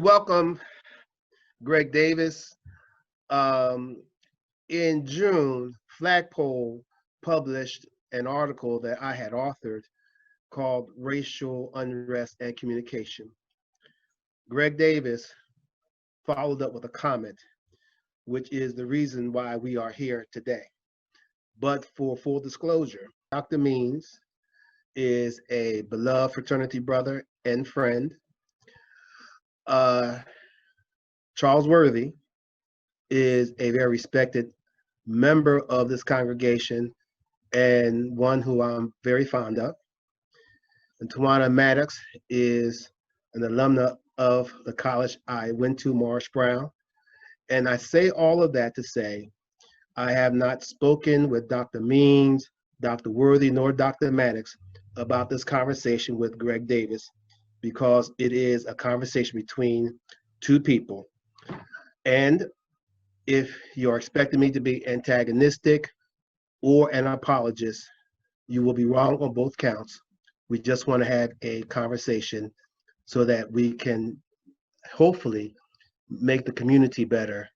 welcome Greg Davis. In June, Flagpole published an article that I had authored called Racial Unrest and Communication. Greg Davis followed up with a comment, which is the reason why we are here today. But for full disclosure, Dr. Means is a beloved fraternity brother and friend. Charles Worthy is a very respected member of this congregation and one who I'm very fond of. And Tawana Maddox is an alumna of the college I went to, Morris Brown. And I say all of that to say, I have not spoken with Dr. Means, Dr. Worthy, nor Dr. Maddox about this conversation with Greg Davis, because it is a conversation between two people. And if you're expecting me to be antagonistic or an apologist, you will be wrong on both counts. We just want to have a conversation so that we can hopefully make the community better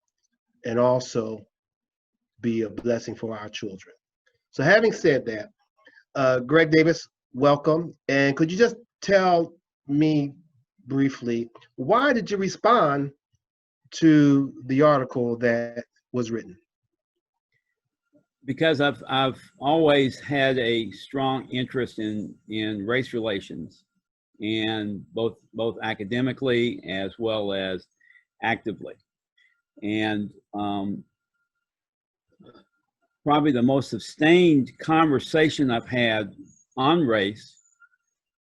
and also be a blessing for our children. So having said that, Greg Davis, welcome. And could you just tell me briefly, why did you respond to the article that was written? Because I've always had a strong interest in race relations, and both academically as well as actively. And probably the most sustained conversation I've had on race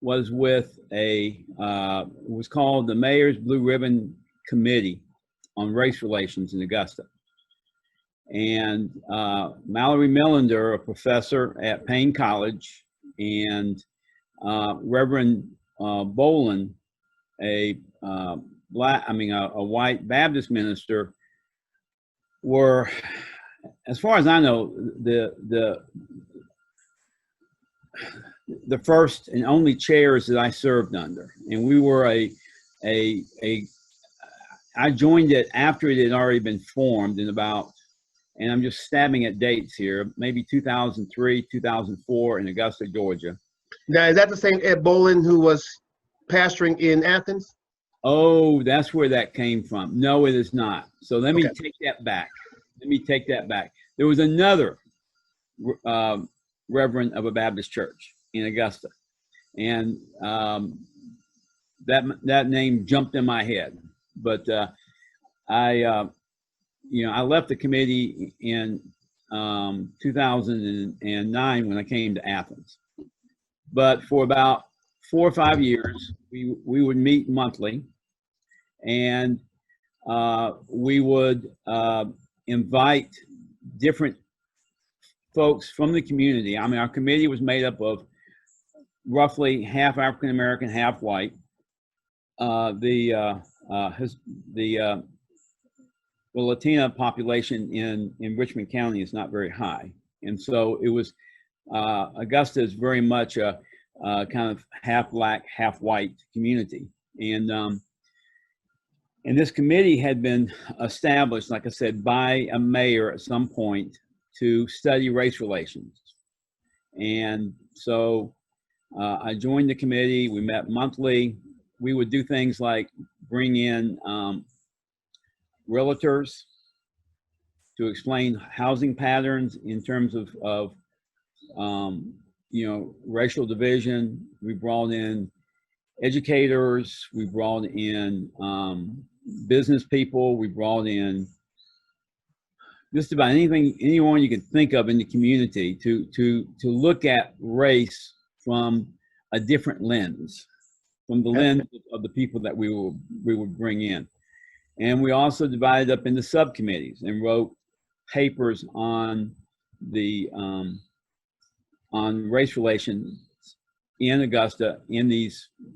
was with it was called the Mayor's Blue Ribbon Committee on Race Relations in Augusta. And Mallory Millender, a professor at Payne College, and Reverend Bolin, a white Baptist minister, were, as far as I know, the first and only chairs that I served under. And we were I joined it after it had already been formed in about, and I'm just stabbing at dates here, maybe 2003, 2004 in Augusta, Georgia. Now, is that the same Ed Bolin who was pastoring in Athens? Oh, that's where that came from. No, it is not. So let me take that back. There was another reverend of a Baptist church in Augusta. And that name jumped in my head. But I left the committee in 2009 when I came to Athens. But for about 4 or 5 years, we would meet monthly, and we would invite different folks from the community. I mean, our committee was made up of roughly half African American, half white. The Latina population in Richmond County is not very high. And so it was, Augusta is very much a kind of half black, half white community. And this committee had been established, like I said, by a mayor at some point to study race relations. And so I joined the committee. We met monthly. We would do things like bring in realtors to explain housing patterns in terms of racial division. We brought in educators. We brought in business people. We brought in just about anyone you can think of in the community to look at race from a different lens, from the lens of the people that we would bring in. And we also divided up into subcommittees and wrote papers on the on race relations in Augusta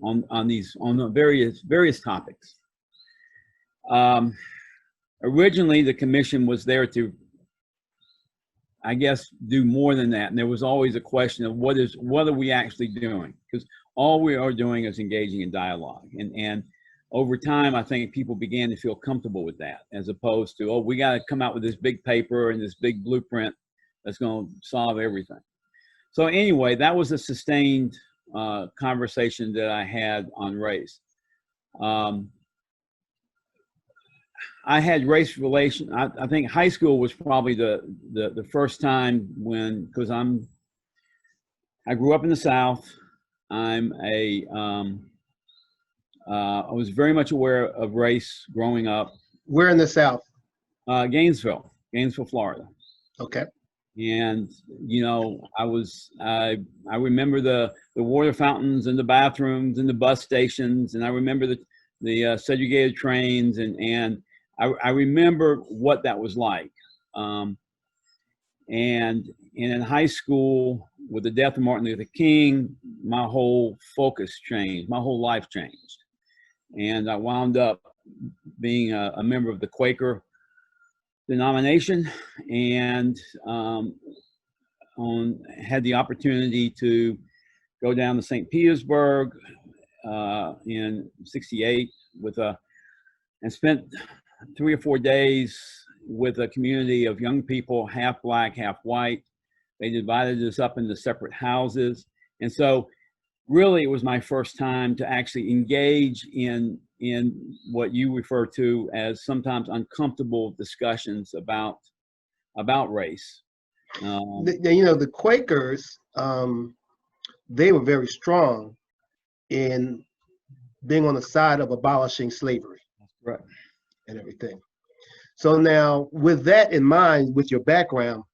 on the various topics. Originally, the commission was there to, I guess, do more than that, and there was always a question of what are we actually doing? Because all we are doing is engaging in dialogue, and over time, I think people began to feel comfortable with that, as opposed to, oh, we got to come out with this big paper and this big blueprint that's going to solve everything. So anyway, that was a sustained conversation that I had on race. I had race relation. I think high school was probably the first time when, because I grew up in the South. I was very much aware of race growing up. Where in the South? Gainesville, Florida. Okay. And you know, I remember the water fountains and the bathrooms and the bus stations, and I remember the segregated trains, and I remember what that was like. And in high school, with the death of Martin Luther King, my whole focus changed, my whole life changed. And I wound up being a member of the Quaker denomination, and had the opportunity to go down to St. Petersburg in '68 and spent 3 or 4 days with a community of young people, half black, half white. They divided us up into separate houses. And so really it was my first time to actually engage in what you refer to as sometimes uncomfortable discussions about race. You know, the Quakers, they were very strong in being on the side of abolishing slavery. Right. And everything. So now, with that in mind, with your background,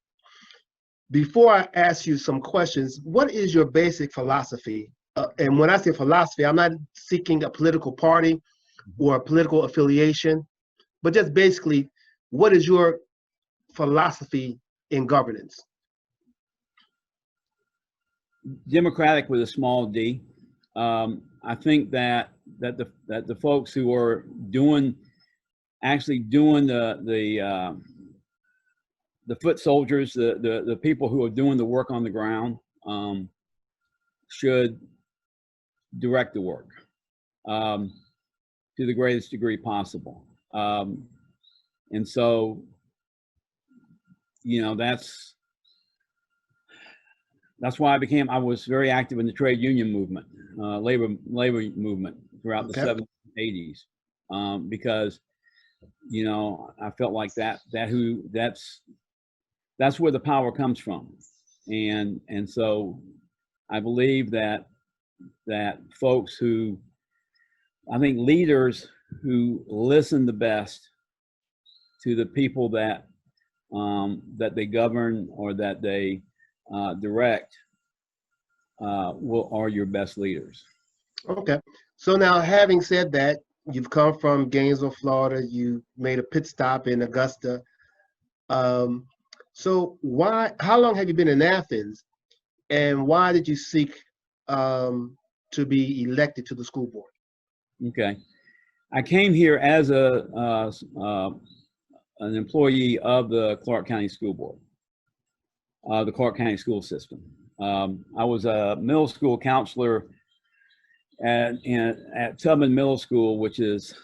before I ask you some questions, what is your basic philosophy? And when I say philosophy, I'm not seeking a political party or a political affiliation, but just basically, what is your philosophy in governance? Democratic with a small d. I think that the folks who are actually doing the foot soldiers, the people who are doing the work on the ground, should direct the work to the greatest degree possible. And so, you know, that's why I was very active in the trade union movement, labor movement throughout the 70s and 80s, because, you know, I felt like that's where the power comes from. And so I believe that folks who, I think leaders who listen the best to the people that they govern or that they direct are your best leaders. Okay. So now, having said that, you've come from Gainesville, Florida. You made a pit stop in Augusta. So how long have you been in Athens, and why did you seek to be elected to the school board? Okay. I came here as an employee of the Clarke County School Board, the Clarke County school system. I was a middle school counselor at Tubman Middle School, which is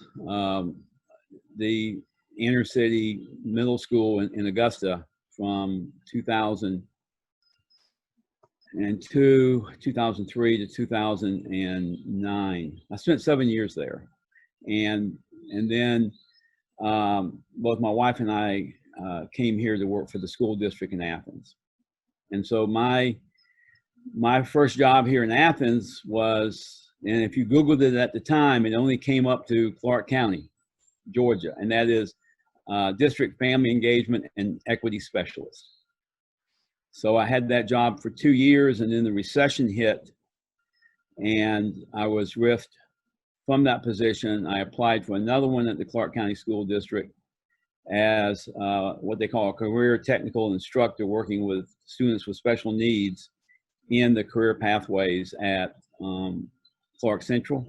the inner city middle school in Augusta from 2002, 2003 to 2009. I spent 7 years there. And then both my wife and I came here to work for the school district in Athens. And so my first job here in Athens was, and if you Googled it at the time, it only came up to Clarke County, Georgia, and that is District Family Engagement and Equity Specialist. So I had that job for 2 years, and then the recession hit, and I was riffed from that position. I applied for another one at the Clarke County School District as what they call a career technical instructor, working with students with special needs in the career pathways at Clarke Central.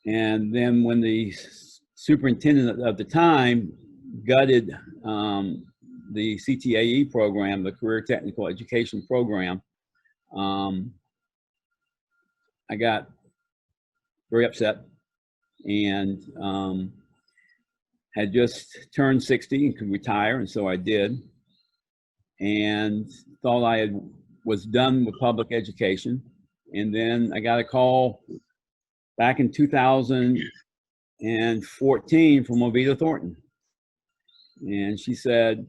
And then when the superintendent of the time gutted the CTAE program, the Career Technical Education Program, I got very upset. and had just turned 60 and could retire, and so I did, and thought was done with public education. And then I got a call back in 2014 from Ovita Thornton, and she said,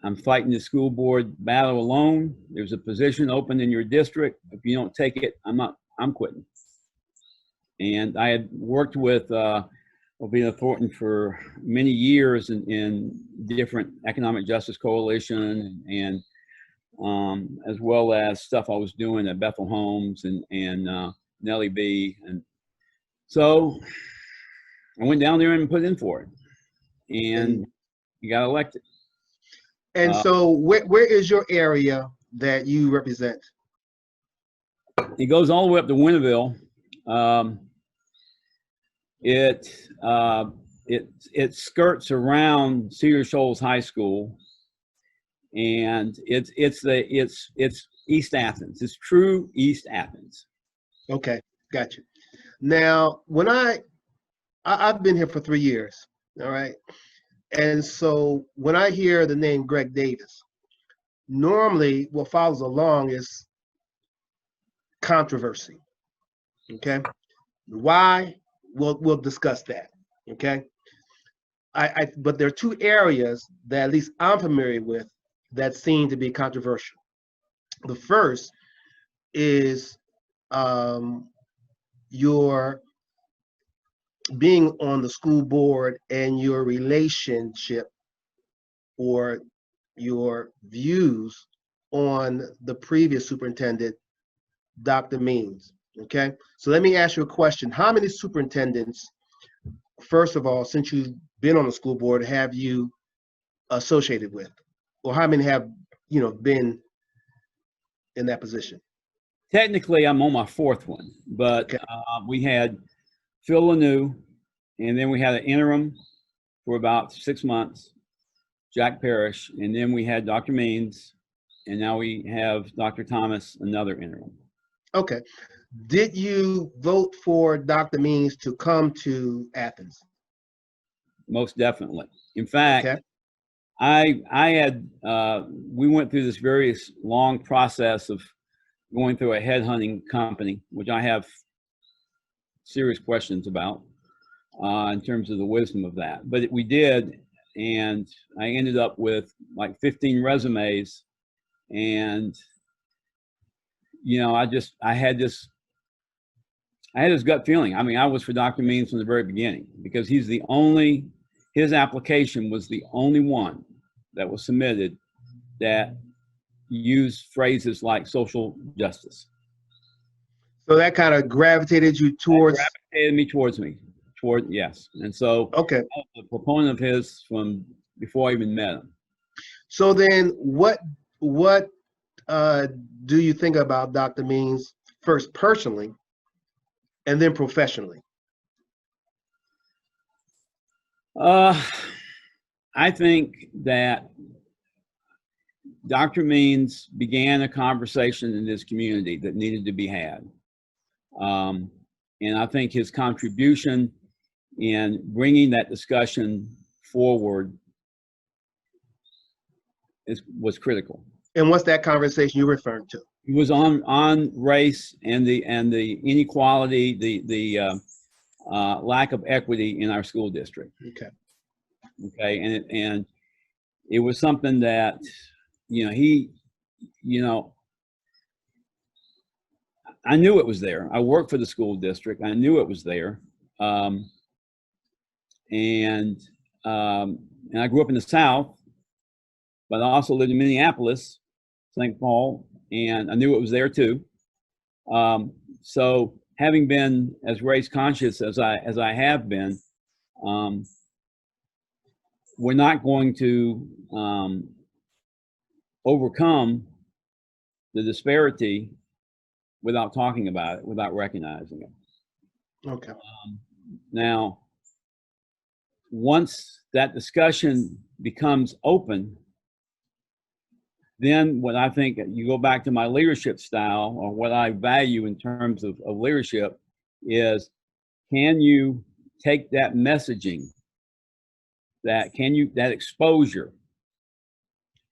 I'm fighting the school board battle alone. There's a position open in your district. If you don't take it, I'm quitting. And I had worked with Ovita Thornton for many years in different economic justice coalition, and as well as stuff I was doing at Bethel Homes and Nellie B. And so I went down there and put in for it, and you got elected. And so where is your area that you represent? It goes all the way up to Winterville. It skirts around Cedar Shoals High School, and it's East Athens. It's true East Athens. Okay, gotcha. Now, when I've been here for 3 years, all right, and so when I hear the name Greg Davis, normally what follows along is controversy. Okay, why? We'll discuss that. Okay, but there are two areas that at least I'm familiar with that seem to be controversial. The first is your being on the school board and your relationship or your views on the previous superintendent, Dr. Means. Okay, so let me ask you a question. How many superintendents, first of all, since you've been on the school board, have you associated with? Or how many have, been in that position? Technically, I'm on my fourth one, but Okay. We had Phil Lanou, and then we had an interim for about 6 months, Jack Parrish, and then we had Dr. Means, and now we have Dr. Thomas, another interim. Okay. Did you vote for Dr. Means to come to Athens? Most definitely. In fact, Okay. we went through this very long process of going through a headhunting company, which I have serious questions about in terms of the wisdom of that. But we did, and I ended up with like 15 resumes, and I had this gut feeling. I mean, I was for Dr. Means from the very beginning, because his application was the only one that was submitted that used phrases like social justice. So that kind of gravitated you towards? Yes. And so Okay. I was a proponent of his from before I even met him. So then what do you think about Dr. Means, first personally and then professionally? I think that Dr. Means began a conversation in this community that needed to be had. And I think his contribution in bringing that discussion forward was critical. And what's that conversation you're referring to? It was on race and the inequality, the lack of equity in our school district. Okay. Okay, and it was something that I knew it was there. I worked for the school district. I knew it was there, and I grew up in the South, but I also lived in Minneapolis, St. Paul, and I knew it was there too. So having been as race conscious as I have been, we're not going to overcome the disparity without talking about it, without recognizing it. Okay. Now, once that discussion becomes open, then what I think, you go back to my leadership style, or what I value in terms of leadership, is can you take that messaging, that exposure,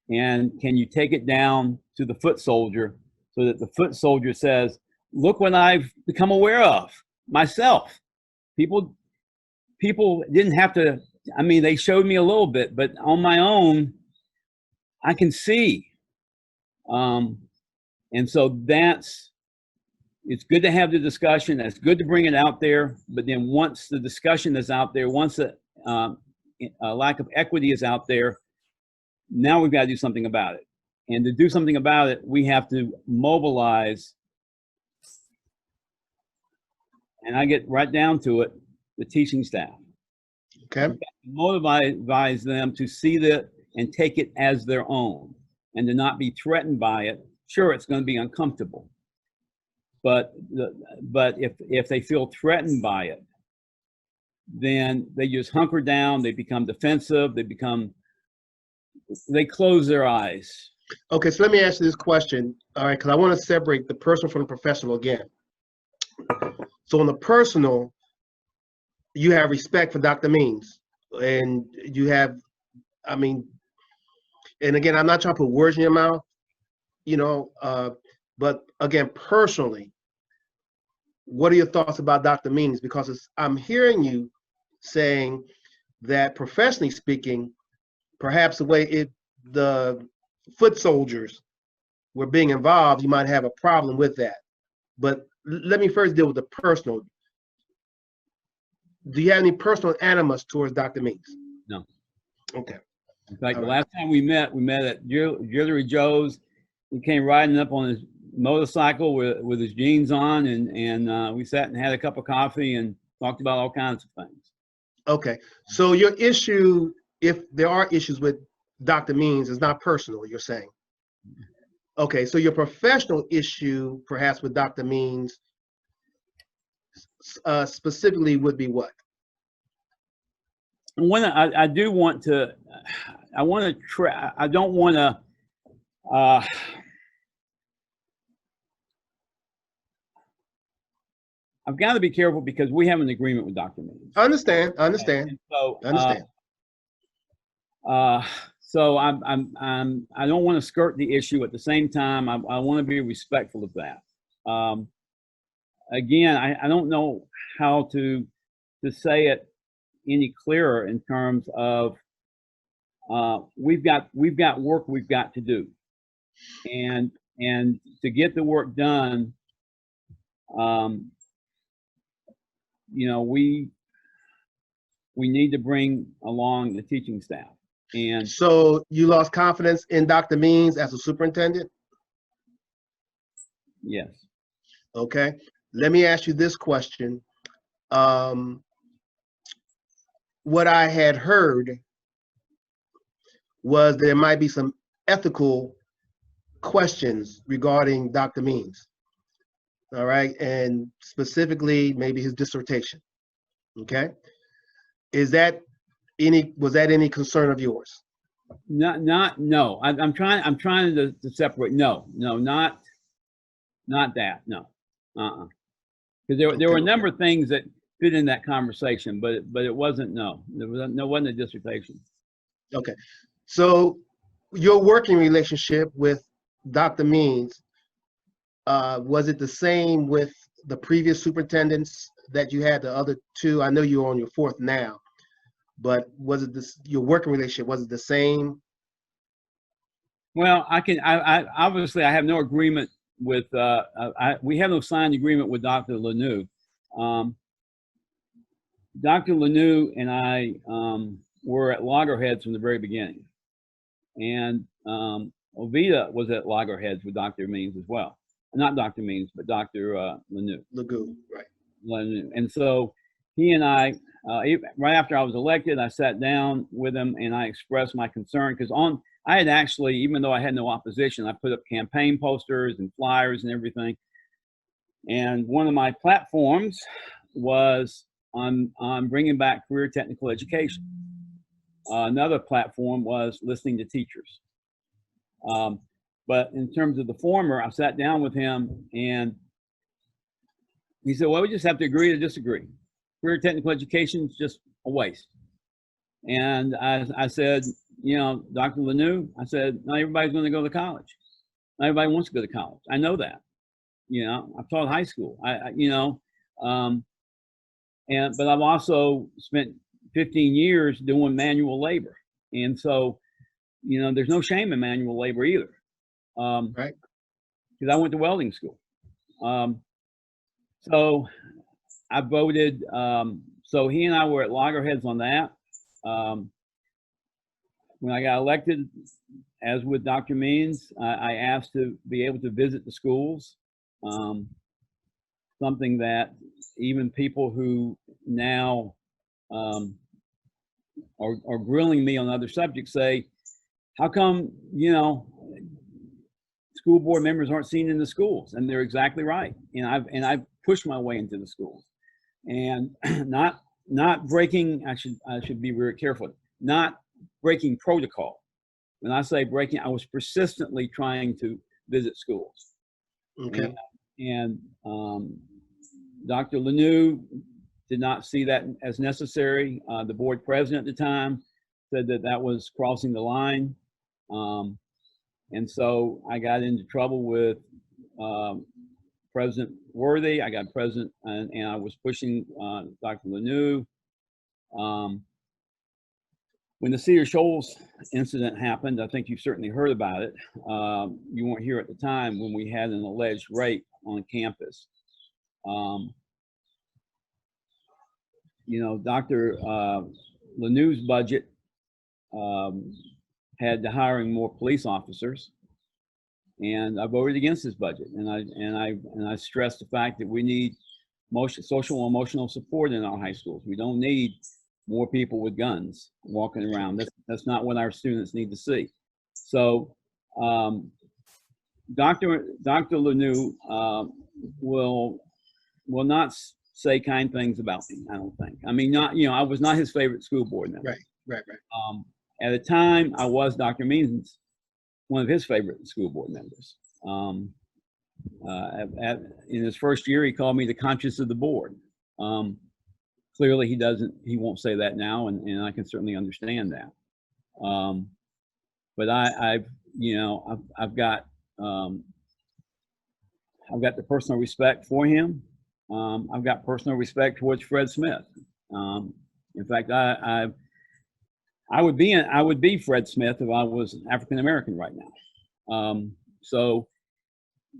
and can you take it down to the foot soldier so that the foot soldier says, look what I've become aware of myself. People didn't have to, I mean, they showed me a little bit, but on my own, I can see. And so it's good to have the discussion. It's good to bring it out there. But then once the discussion is out there, once the lack of equity is out there, now we've got to do something about it. And to do something about it, we have to mobilize, and I get right down to it, the teaching staff. Okay. Mobilize them to see that and take it as their own, and to not be threatened by it. Sure, it's going to be uncomfortable, but if they feel threatened by it, then they just hunker down. They become defensive. They close their eyes. Okay, so let me ask you this question. All right, because I want to separate the personal from the professional again. So on the personal, you have respect for Dr. Means, and you have, I mean, and again, I'm not trying to put words in your mouth, but again, personally, what are your thoughts about Dr. Means? Because I'm hearing you saying that professionally speaking, perhaps the way the foot soldiers were being involved, you might have a problem with that. But let me first deal with the personal. Do you have any personal animus towards Dr. Means? No. Okay. In fact, the last time we met at Jewelry Joe's. He came riding up on his motorcycle with his jeans on, and we sat and had a cup of coffee and talked about all kinds of things. Okay. So your issue, if there are issues with Dr. Means, is not personal, you're saying? Okay. So your professional issue, perhaps with Dr. Means, specifically would be what? When I do want to, I want to try. I don't want to. I've got to be careful because we have an agreement with Dr. Means. I understand. So, so I don't want to skirt the issue. At the same time, I want to be respectful of that. Again, I don't know how to say it any clearer in terms of we've got work we've got to do, and to get the work done, we need to bring along the teaching staff. And so you lost confidence in Dr. Means as a superintendent? Yes. Okay. Let me ask you this question. What I had heard was there might be some ethical questions regarding Dr. Means. All right. And specifically, maybe his dissertation. Okay. Was that any concern of yours? No. I'm trying to separate. No, not that. No. Because there were a number of things that fit in that conversation, but it wasn't. No, wasn't a dissertation. Okay. So your working relationship with Dr. Means, was it the same with the previous superintendents that you had, the other two? I know you're on your fourth now, but was it your working relationship, was it the same? Well, I obviously I have no agreement with, we have no signed agreement with Dr. Lanou. Dr. Lanou and I were at loggerheads from the very beginning. And Ovita was at loggerheads with Dr. Means as well. Not Dr. Means, but Dr. Lanou. Lanou, right. Lanou. And so he and I, right after I was elected, I sat down with him and I expressed my concern because I had actually, even though I had no opposition, I put up campaign posters and flyers and everything. And one of my platforms was on bringing back career technical education. Another platform was listening to teachers. But in terms of the former, I sat down with him and he said, well, we just have to agree to disagree. career technical education is just a waste. And I said, you know, Dr. Lanou, I said, not everybody's going to go to college. Not everybody wants to go to college. I know that. You know, I've taught high school. You know, but I've also spent 15 years doing manual labor, and so, you know, there's no shame in manual labor either. Right. Because I went to welding school. So I voted. So he and I were at loggerheads on that. When I got elected, as with Dr. Means, I asked to be able to visit the schools. Something that even people who now are grilling me on other subjects say, how come, you know, school board members aren't seen in the schools? And they're exactly right. And I've pushed my way into the schools, and not breaking. I should be very careful. Not breaking protocol. When I say breaking, I was persistently trying to visit schools. Okay. And Dr. Lanou did not see that as necessary. The board president at the time said that that was crossing the line. And so I got into trouble with President Worthy. I got President, and I was pushing Dr. Lanou. When the Cedar Shoals incident happened, I think you've certainly heard about it. You weren't here at the time when we had an alleged rape on campus. You know, Dr. Lanou's budget had the hiring more police officers, and I voted against his budget. And I stressed the fact that we need social and emotional support in our high schools. We don't need more people with guns walking around. That's not what our students need to see. So Dr. Lanou will not say kind things about me, I don't think. I mean, not, you know, I was not his favorite school board member. Right. At the time, I was Dr. Means, one of his favorite school board members. In his first year, he called me the conscience of the board. Clearly, he won't say that now, and I can certainly understand that. But I've got the personal respect for him. I've got personal respect towards Fred Smith. In fact, I would be Fred Smith if I was African American right now. So,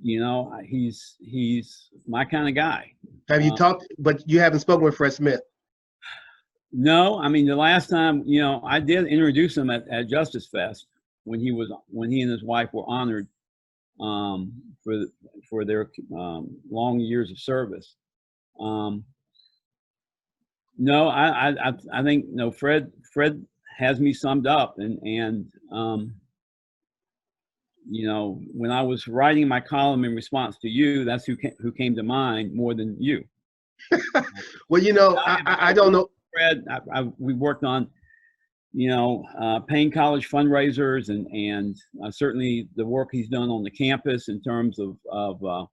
you know, he's my kind of guy. Have you talked, but you haven't spoken with Fred Smith? No, I mean, the last time, you know, I did introduce him at Justice Fest when he and his wife were honored for their long years of service. No, I think, no, Fred has me summed up, and you know, when I was writing my column in response to you, that's who came to mind more than you. Well, you know, I don't know. Fred, we worked on, you know, paying college fundraisers, and certainly the work he's done on the campus in terms of the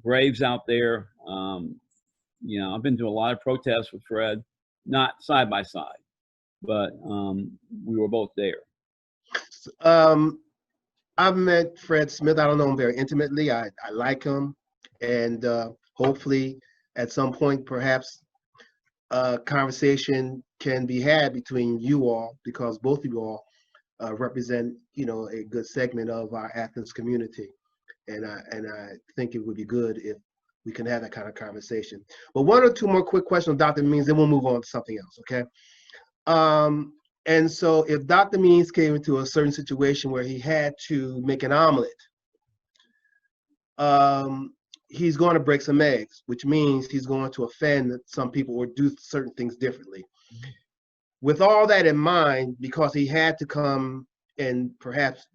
graves out there. You know, I've been to a lot of protests with Fred, not side by side, but we were both there. I've met Fred Smith. I don't know him very intimately. I like him, and hopefully at some point, perhaps a conversation can be had between you all, because both of you all represent, you know, a good segment of our Athens community, and I think it would be good if we can have that kind of conversation. But one or two more quick questions, Dr. Means, then we'll move on to something else, okay? And so if Dr. Means came into a certain situation where he had to make an omelet, he's going to break some eggs, which means he's going to offend some people or do certain things differently. With all that in mind, because he had to come and perhaps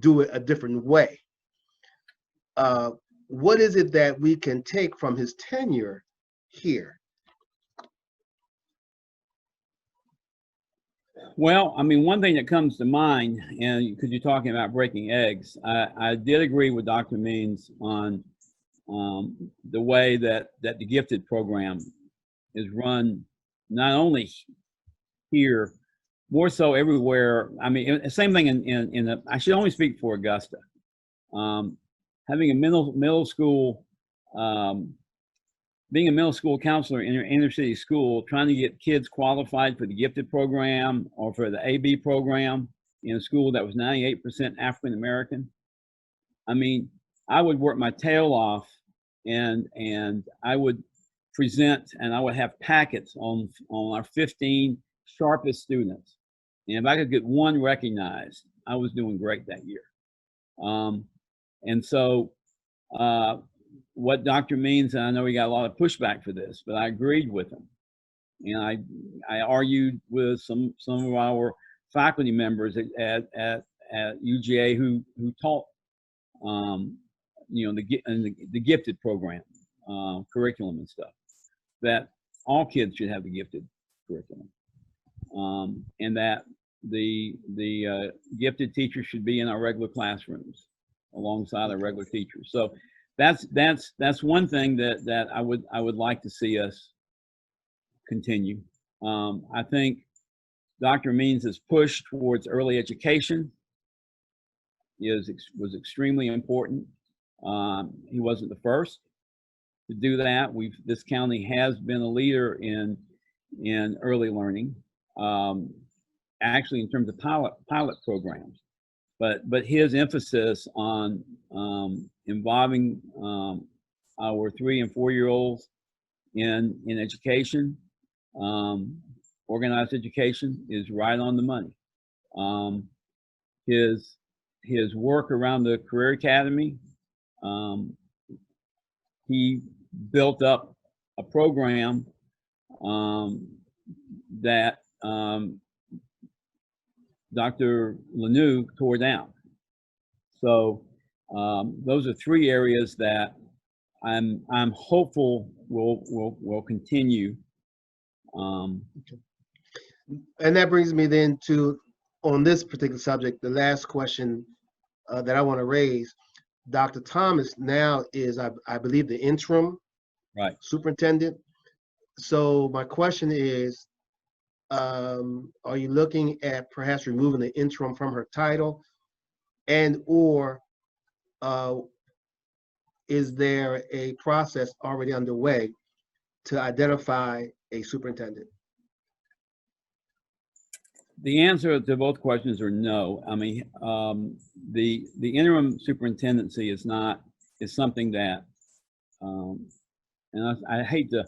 do it a different way, what is it that we can take from his tenure here? Well, I mean, one thing that comes to mind, and because you're talking about breaking eggs, I did agree with Dr. Means on the way that the gifted program is run, not only here, more so everywhere. I mean, same thing in the, I should only speak for Augusta. Having a middle school, being a middle school counselor in an inner city school, trying to get kids qualified for the gifted program or for the A.B. program in a school that was 98% African American. I mean, I would work my tail off, and I would present, and I would have packets on our 15 sharpest students. And if I could get one recognized, I was doing great that year. And so what Dr. Means, and I know he got a lot of pushback for this, but I agreed with him. And I argued with some of our faculty members at UGA who taught you know, the gifted program, curriculum and stuff, that all kids should have the gifted curriculum, and that the gifted teachers should be in our regular classrooms alongside our regular teachers. So that's one thing that I would like to see us continue. I think Dr. Means' push towards early education was extremely important. He wasn't the first to do that. This county has been a leader in early learning, actually in terms of pilot programs. But his emphasis on involving our 3- and 4-year-olds in education, organized education, is right on the money. His work around the Career Academy, he built up a program that Dr. Lanou tore down. So those are 3 areas that I'm hopeful will continue. And that brings me then to, on this particular subject, the last question that I want to raise. Dr. Thomas now is, I believe, the interim superintendent. So my question is, are you looking at perhaps removing the interim from her title, and or is there a process already underway to identify a superintendent? The answer to both questions are no. I mean, the interim superintendency is something that, and I hate to.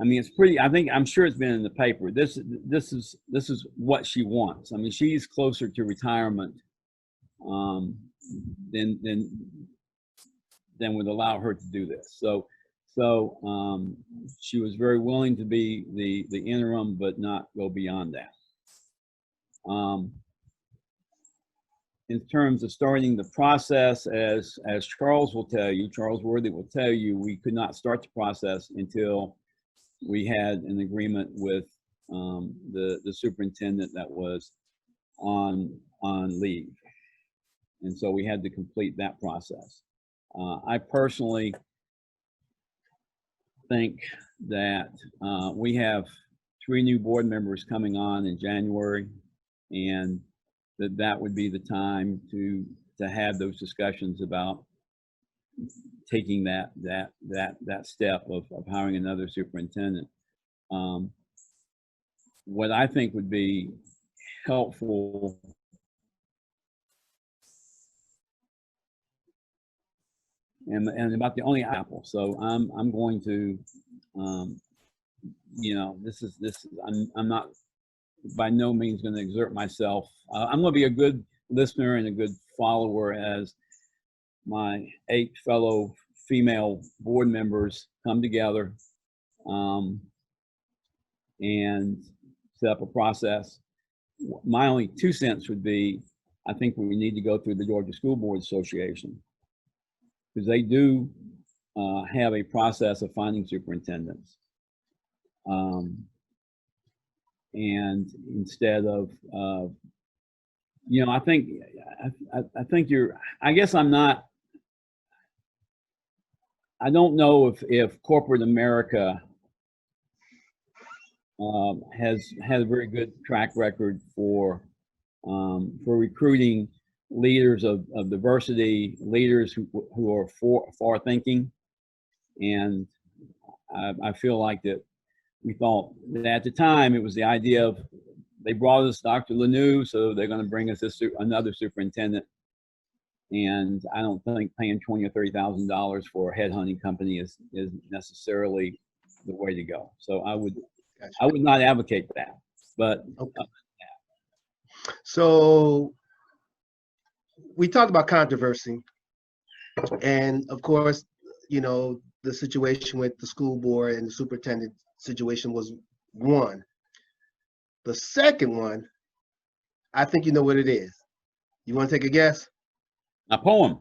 I mean, it's pretty. I'm sure it's been in the paper. This is what she wants. I mean, she's closer to retirement than would allow her to do this. So she was very willing to be the interim, but not go beyond that. In terms of starting the process, as Charles Worthy will tell you, we could not start the process until we had an agreement with the superintendent that was on leave, and so we had to complete that process. I personally think that we have 3 new board members coming on in January, and that would be the time to have those discussions about taking that step of hiring another superintendent. What I think would be helpful and about the only apple. So I'm going to, you know, I'm not by no means going to exert myself. I'm going to be a good listener and a good follower as my 8 fellow female board members come together and set up a process. My only 2 cents would be, I think we need to go through the Georgia School Board Association, because they do have a process of finding superintendents. And instead of, you know, I think I guess I'm not, I don't know if corporate America has had a very good track record for recruiting leaders of diversity, leaders who are far thinking, and I feel like that we thought that at the time it was the idea of they brought us Dr. Lanou, so they're going to bring us another superintendent. And I don't think paying $20,000 or $30,000 for a headhunting company is necessarily the way to go. So I would not advocate that. But okay. So we talked about controversy, and of course, you know, the situation with the school board and the superintendent situation was one. The second one, I think you know what it is. You want to take a guess? A poem.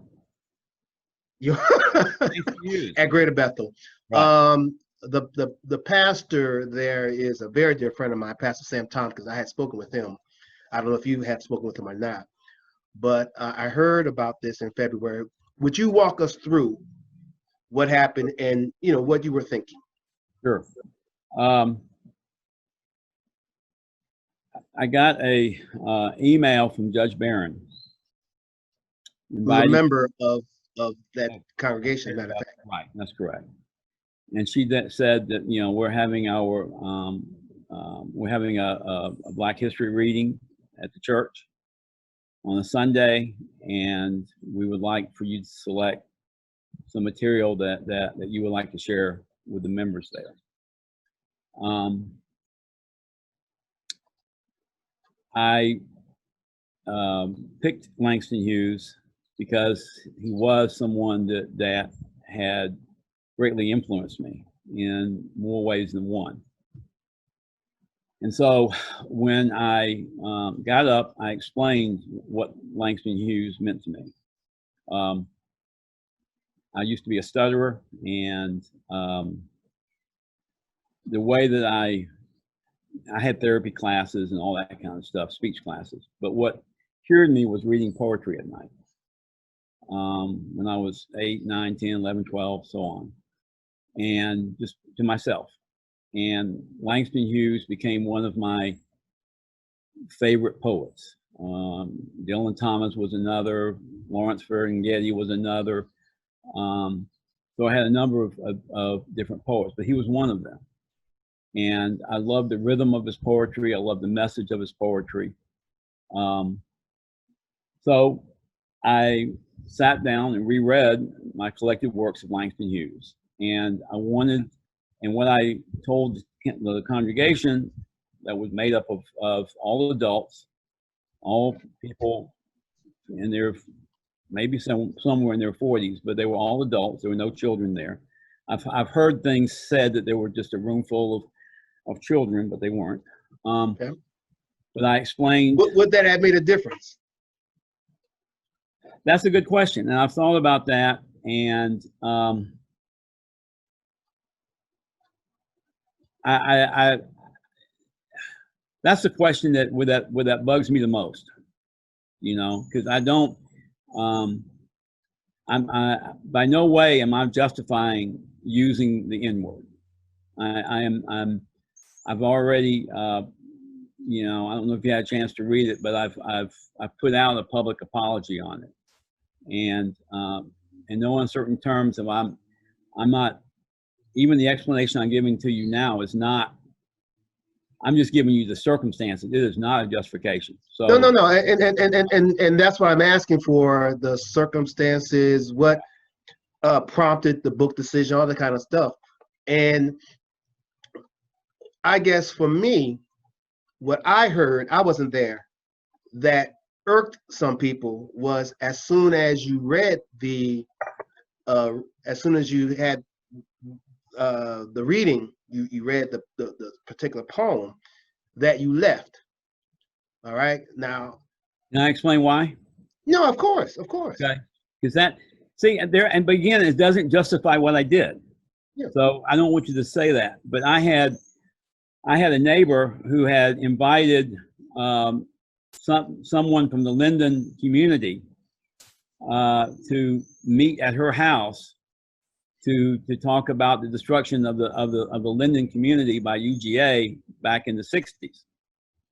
You at Greater Bethel. Right. The pastor there is a very dear friend of mine, Pastor Sam Tompkins. I had spoken with him. I don't know if you had spoken with him or not, but I heard about this in February. Would you walk us through what happened and, you know, what you were thinking? Sure. I got a email from Judge Barron. Who's a member of that congregation, matter of fact. Right, that's correct. And she said that, you know, we're having a Black History reading at the church on a Sunday, and we would like for you to select some material that you would like to share with the members there. I picked Langston Hughes because he was someone that had greatly influenced me in more ways than one. And so when I got up, I explained what Langston Hughes meant to me. I used to be a stutterer, and the way that I had therapy classes and all that kind of stuff, speech classes. But what cured me was reading poetry at night. When I was 8, 9, 10, 11, 12, so on. And just to myself. And Langston Hughes became one of my favorite poets. Dylan Thomas was another. Lawrence Ferlinghetti was another. So I had a number of different poets, but he was one of them. And I loved the rhythm of his poetry. I loved the message of his poetry. So I sat down and reread my collected works of Langston Hughes. And what I told the congregation that was made up of all adults, all people in their, maybe somewhere in their 40s, but they were all adults. There were no children there. I've heard things said that there were just a room full of children, but they weren't. Okay. But I explained. Would that have made a difference? That's a good question, and I've thought about that. And that's the question that bugs me the most. You know, because I don't. By no way am I justifying using the N-word. I've already, you know, I don't know if you had a chance to read it, but I've put out a public apology on it, and in no uncertain terms, if I'm not, even the explanation I'm giving to you now is not. I'm just giving you the circumstances. It is not a justification. So no, and that's why I'm asking for the circumstances, what prompted the book decision, all that kind of stuff, and I guess for me, what I heard, I wasn't there, that irked some people was as soon as you read as soon as you had the reading, you read the particular poem, that you left. All right, now. Can I explain why? No, of course. Okay, because but again, it doesn't justify what I did. Yeah. So I don't want you to say that, but I had a neighbor who had invited someone from the Linden community to meet at her house to talk about the destruction of the Linden community by UGA back in the 60s.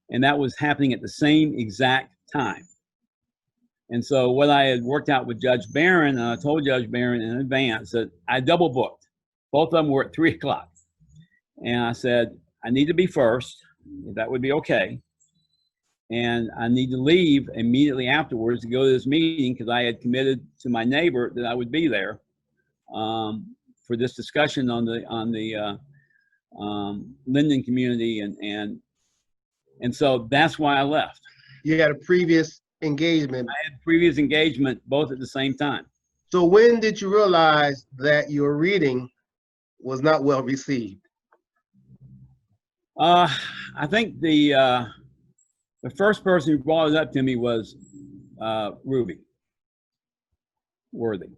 And that was happening at the same exact time. And so what I had worked out with Judge Barron, and I told Judge Barron in advance that I double booked. Both of them were at 3 o'clock. And I said, I need to be first, if that would be okay. And I need to leave immediately afterwards to go to this meeting because I had committed to my neighbor that I would be there for this discussion on the Linden community, and so that's why I left. You had a previous engagement. I had previous engagement both at the same time. So when did you realize that your reading was not well received? I think the first person who brought it up to me was Ruby Worthy.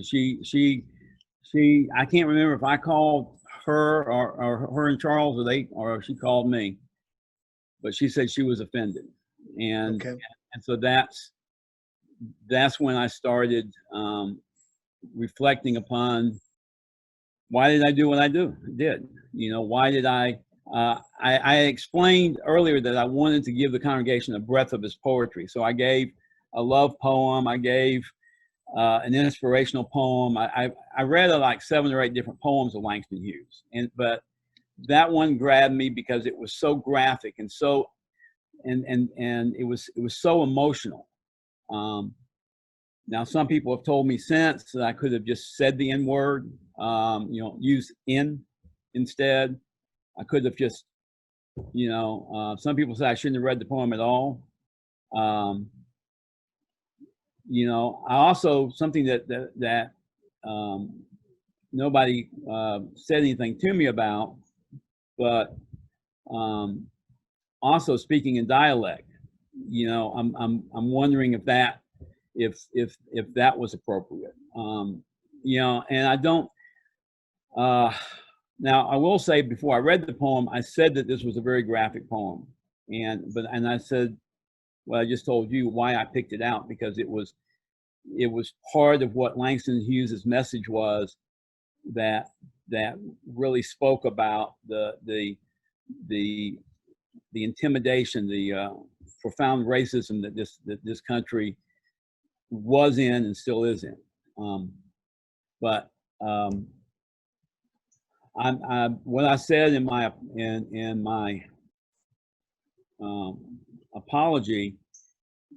She I can't remember if I called her or her and Charles or she called me, but she said she was offended, and Okay. and so that's when I started reflecting upon why did I do what I did. You know, why did I explained earlier that I wanted to give the congregation a breadth of his poetry. So I gave a love poem, I gave an inspirational poem. I read like 7 or 8 different poems of Langston Hughes, but that one grabbed me because it was so graphic and so and it was so emotional. Now some people have told me since that I could have just said the N word, you know, used in instead. I could have just, you know, some people say I shouldn't have read the poem at all. You know, I also, something that nobody said anything to me about, but also speaking in dialect, you know, I'm wondering if that was appropriate. You know, and I don't. Now, I will say before I read the poem, I said that this was a very graphic poem, and I said, well, I just told you why I picked it out, because it was part of what Langston Hughes's message was, that really spoke about the intimidation, the profound racism that this country was in and still is in. What I said in my apology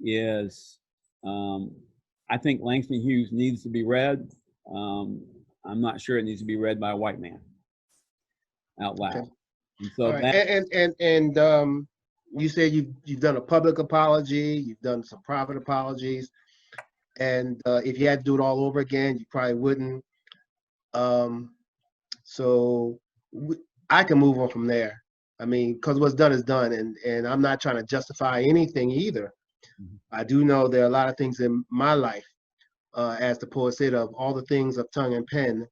is, I think Langston Hughes needs to be read. I'm not sure it needs to be read by a white man out loud. Okay. And so right. You said you've done a public apology, you've done some private apologies, and if you had to do it all over again, you probably wouldn't. So I can move on from there. I mean, because what's done is done, and I'm not trying to justify anything either. Mm-hmm. I do know there are a lot of things in my life, as the poet said, of all the things of tongue and pen,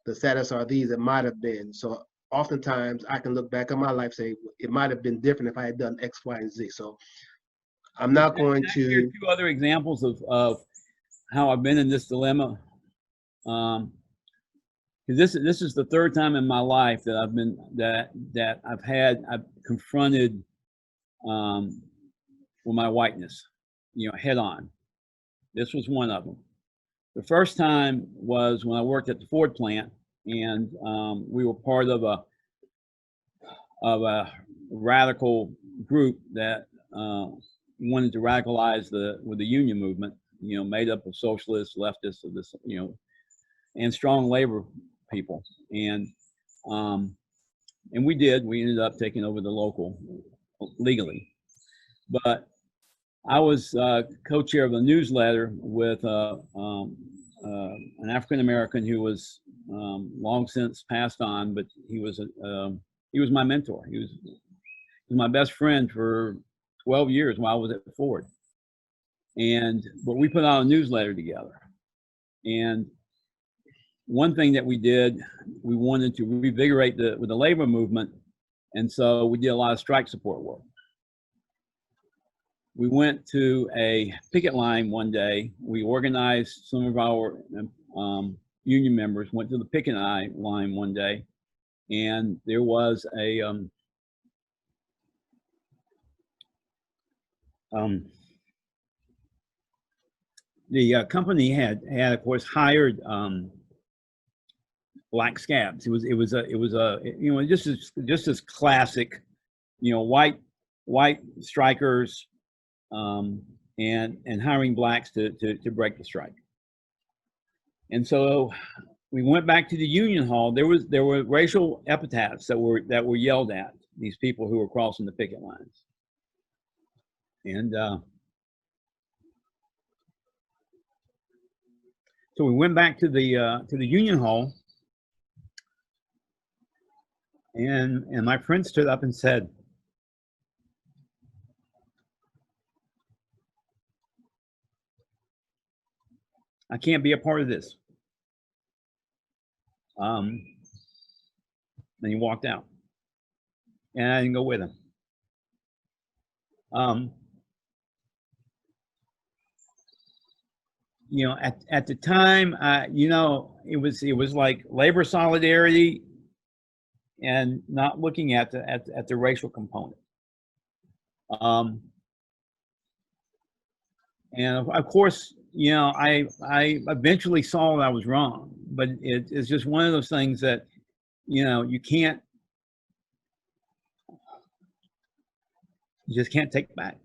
the saddest are these that might have been. So oftentimes I can look back on my life and say, it might have been different if I had done X, Y, and Z. So I'm not going to. Can I share 2 other examples of how I've been in this dilemma? This is the 3rd time in my life that I've been I've confronted with my whiteness, you know, head on. This was one of them. The first time was when I worked at the Ford plant, and we were part of a radical group that wanted to radicalize the union movement, you know, made up of socialists, leftists, of this, you know, and strong labor people, and we ended up taking over the local legally. But I was co-chair of a newsletter with an African American who was long since passed on, but he was my mentor. He was my best friend for 12 years while I was at Ford, but we put out a newsletter together, and one thing that we did, we wanted to revigorate the labor movement, and so we did a lot of strike support work. We went to a picket line one day. We organized some of our union members went to the picket line one day, and there was a the company had of course hired black scabs. It was a you know, just as classic, you know, white strikers, and hiring blacks to break the strike. And so we went back to the union hall. There were racial epithets that were yelled at these people who were crossing the picket lines. And so we went back to the union hall, and my friend stood up and said, "I can't be a part of this." And he walked out, and I didn't go with him. You know, at the time, you know, it was like labor solidarity, and not looking at the racial component. And of course, you know, I eventually saw that I was wrong, but it's just one of those things that, you know, you just can't take back.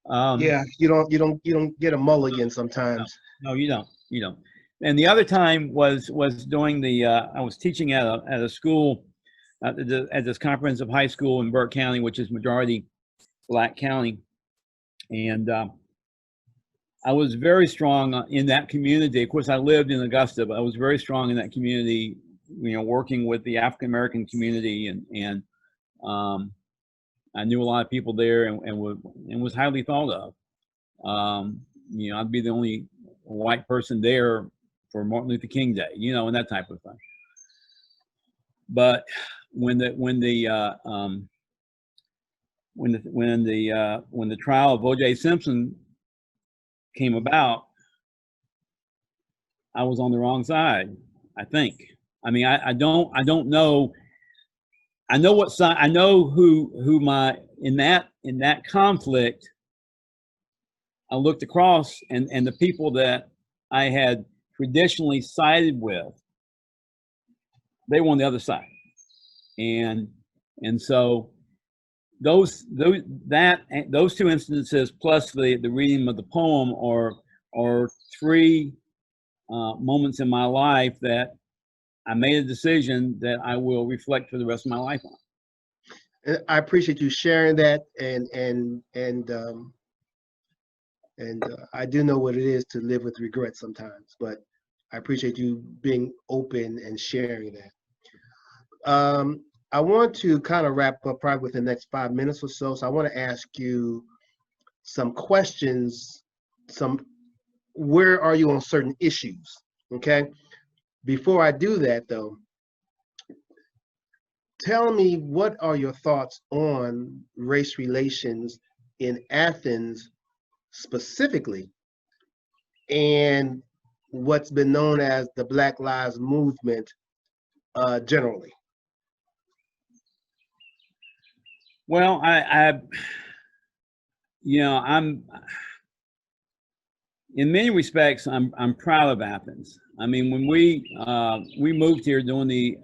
Yeah, you don't get a mulligan sometimes. No, you don't. And the other time was during the I was teaching at a school at this comprehensive high school in Burke County, which is majority black county, and I was very strong in that community. Of course, I lived in Augusta, but I was very strong in that community, you know, working with the African American community, and I knew a lot of people there, and was highly thought of. You know, I'd be the only white person there for Martin Luther King Day, you know, and that type of thing. But when the trial of O.J. Simpson came about, I was on the wrong side, I think. I mean, I don't know. I know what side. I know who my in that conflict. I looked across, and the people that I had traditionally sided with, they were on the other side, and so those two instances plus the reading of the poem are three moments in my life that I made a decision that I will reflect for the rest of my life on. I appreciate you sharing that, and I do know what it is to live with regret sometimes, but I appreciate you being open and sharing that. I want to kind of wrap up probably within the next 5 minutes or so. So I want to ask you some questions, where are you on certain issues, okay? Before I do that though, tell me, what are your thoughts on race relations in Athens specifically, and what's been known as the Black Lives Movement generally? Well, you know, I'm in many respects, I'm proud of Athens. I mean, when we moved here during the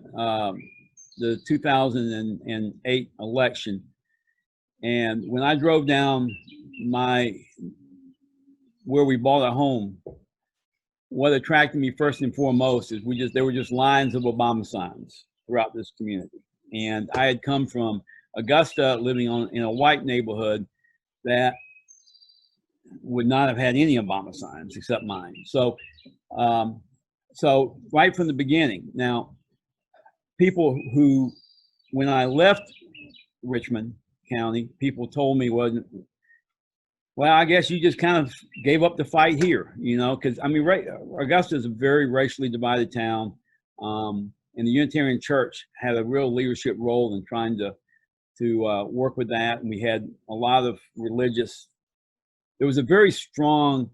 2008 election, and when I drove down where we bought a home, what attracted me first and foremost is there were just lines of Obama signs throughout this community. And I had come from Augusta, living in a white neighborhood that would not have had any Obama signs except mine. So right from the beginning. Now, people who, when I left Richmond County, people told me, well, I guess you just kind of gave up the fight here, you know, because I mean, Augusta is a very racially divided town, and the Unitarian Church had a real leadership role in trying to work with that, and we had a lot of there was a very strong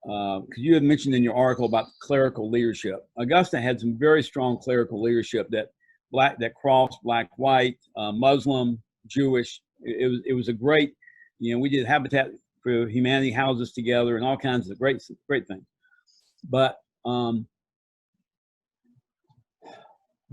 because you had mentioned in your article about clerical leadership. Augusta had some very strong clerical leadership that crossed black, white, Muslim, Jewish. It was a great, we did Habitat for Humanity houses together and all kinds of great things.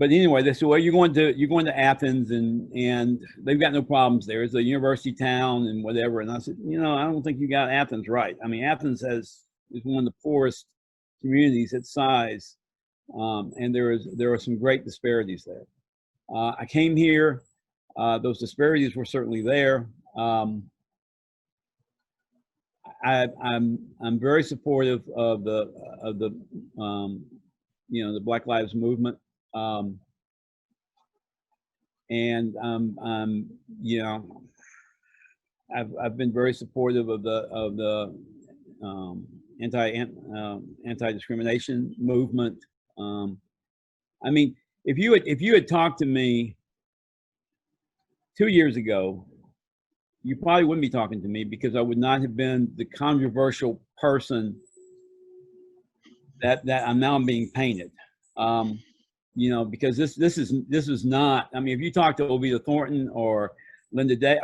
But anyway, they said, well, you're going to Athens, and they've got no problems there. It's a university town and whatever. And I said, I don't think you got Athens right. I mean, Athens is one of the poorest communities its size, and there are some great disparities there. I came here; those disparities were certainly there. I'm very supportive of the Black Lives Movement. And I've been very supportive of the anti-discrimination movement. I mean, if you had talked to me 2 years ago, you probably wouldn't be talking to me, because I would not have been the controversial person that I'm now being painted. Because this is not. I mean, if you talk to Ovita Thornton or Linda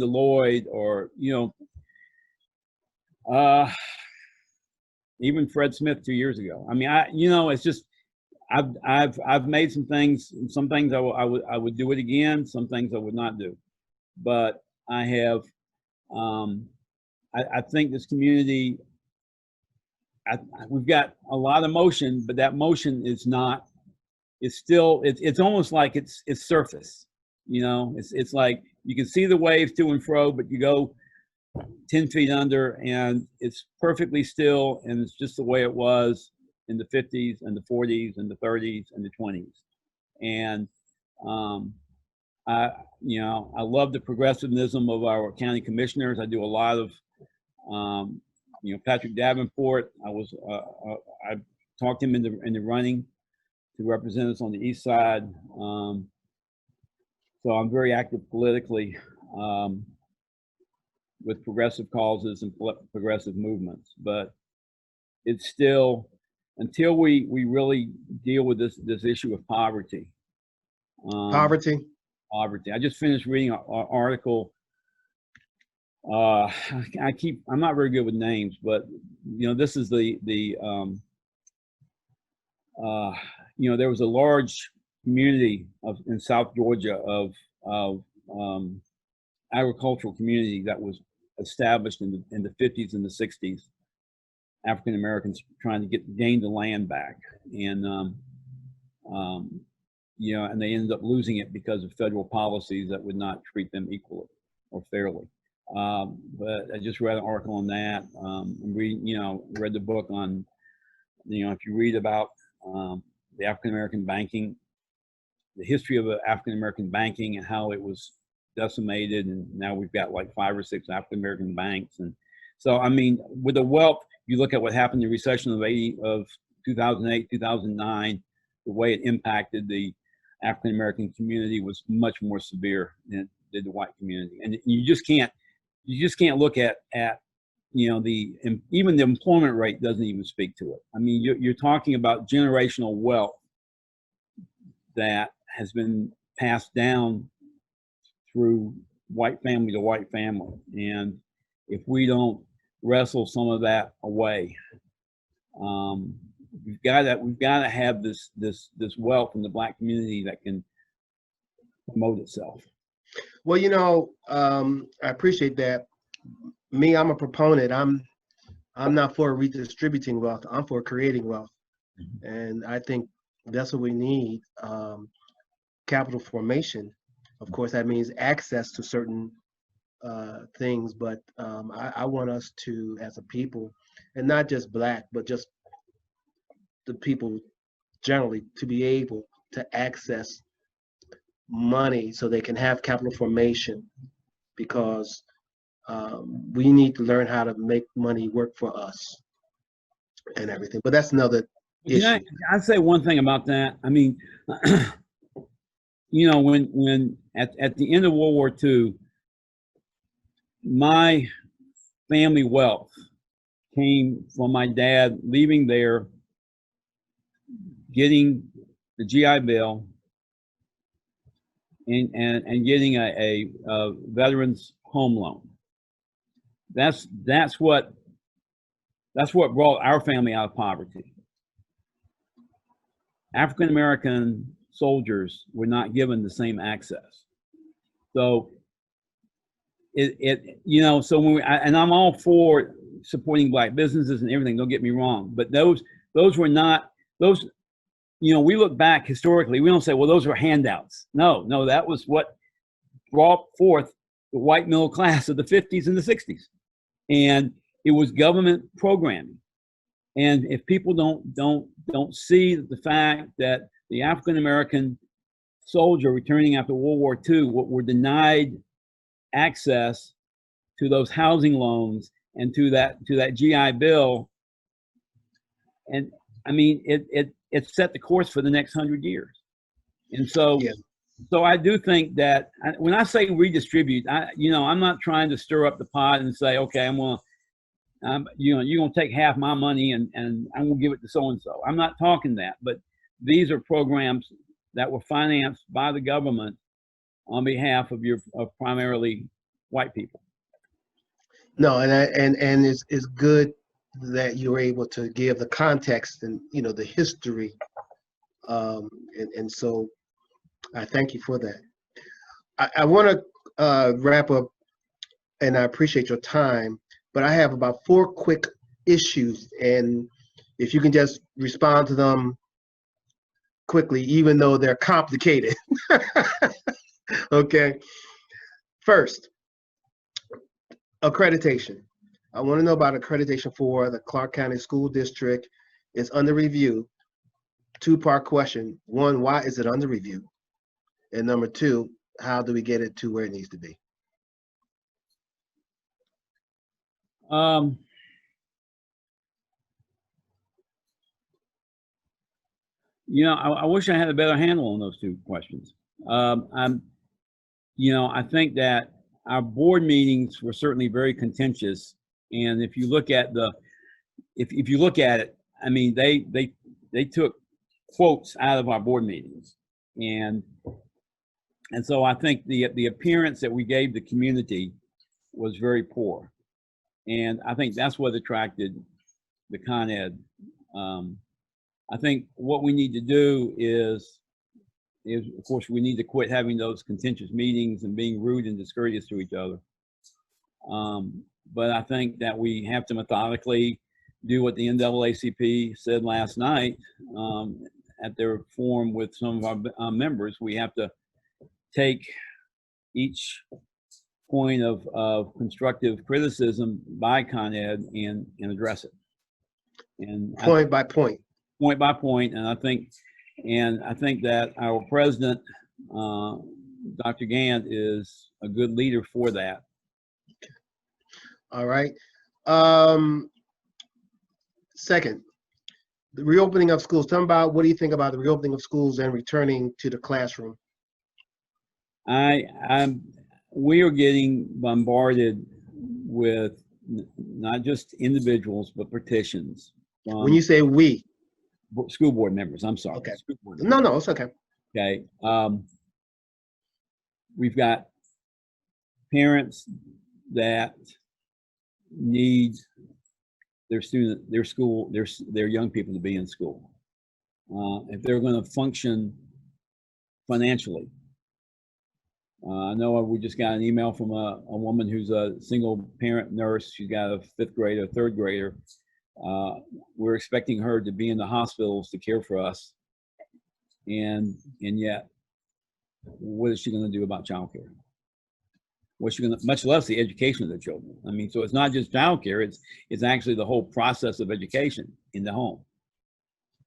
Lloyd, or even Fred Smith 2 years ago. I mean, it's just I've made some things. Some things I would do it again. Some things I would not do. But I have. I think this community. We've got a lot of motion, but that motion is not. It's still. It's almost like it's surface. It's like you can see the waves to and fro, but you go 10 feet under, and it's perfectly still, and it's just the way it was in the 50s and the 40s and the 30s and the 20s. And I love the progressivism of our county commissioners. I do a lot of. Patrick Davenport, I talked him in the running to represent us on the east side. So I'm very active politically with progressive causes and progressive movements. But it's still, until we really deal with this issue of poverty. Poverty. I just finished reading an article. I'm not very good with names, but this is there was a large community in South Georgia of agricultural community that was established in the 50s and the 60s. African Americans trying to gain the land back, and and they ended up losing it because of federal policies that would not treat them equally or fairly. But I just read an article on that. Read the book on, if you read about the African American banking, the history of African American banking and how it was decimated, and now we've got like 5 or 6 African American banks. And so, I mean, with the wealth, you look at what happened in the recession of 2008, 2009, the way it impacted the African American community was much more severe than it did the white community. And you just can't look at even the employment rate doesn't even speak to it. I mean, you're talking about generational wealth that has been passed down through white family to white family, and if we don't wrestle some of that away, we've got to have this wealth in the Black community that can promote itself. Well, I appreciate that. Me, I'm a proponent. I'm not for redistributing wealth. I'm for creating wealth. Mm-hmm. And I think that's what we need. Capital formation. Of course, that means access to certain things, but I want us to, as a people, and not just Black, but just the people generally, to be able to access money so they can have capital formation, because we need to learn how to make money work for us and everything. But that's another issue. I'd say one thing about that. I mean, when at the end of World War II, my family wealth came from my dad leaving there, getting the GI Bill, and getting a veterans home loan. That's what brought our family out of poverty. African American soldiers were not given the same access. So so when and I'm all for supporting black businesses and everything, don't get me wrong, but those were not those. We look back historically, we don't say, well, those were handouts. No, that was what brought forth the white middle class of the 50s and the 60s. And it was government programming. And if people don't see the fact that the African American soldier returning after World War II were denied access to those housing loans and to that GI Bill, and I mean it set the course for the next 100 years. And so so I do think that when I say redistribute, I'm not trying to stir up the pot and say, okay, you're gonna take half my money and I'm gonna give it to so and so. I'm not talking that, but these are programs that were financed by the government on behalf of primarily white people. No, and it's good that you were able to give the context and the history, and so I thank you for that. I want to wrap up, and I appreciate your time, but I have about 4 quick issues, and if you can just respond to them quickly, even though they're complicated. Okay. First, accreditation. I want to know about accreditation for the Clarke County School District. It's under review. 2-part question. 1, why is it under review? And number 2, how do we get it to where it needs to be? I wish I had a better handle on those 2 questions. I think that our board meetings were certainly very contentious, and if you look at if you look at it, I mean, they took quotes out of our board meetings, and so I think the appearance that we gave the community was very poor, and I think that's what attracted the Con Ed. I think what we need to do is of course we need to quit having those contentious meetings and being rude and discourteous to each other. But I think that we have to methodically do what the NAACP said last night at their forum with some of our members. We have to take each point of constructive criticism by Con Ed and address it. And point by point. Point by point, and I think that our president, Dr. Gant, is a good leader for that. All right. Second, the reopening of schools. Tell me about what do you think about the reopening of schools and returning to the classroom? We are getting bombarded with not just individuals but petitions. When you say we, school board members, I'm sorry. Okay. No, it's okay. Okay. We've got parents that need their young people to be in school. If they're going to function financially. I know we just got an email from a woman who's a single parent nurse. She's got a 5th grader, 3rd grader. We're expecting her to be in the hospitals to care for us, and yet, what is she going to do about childcare? What's she going to, much less the education of the children? I mean, so it's not just childcare; it's actually the whole process of education in the home.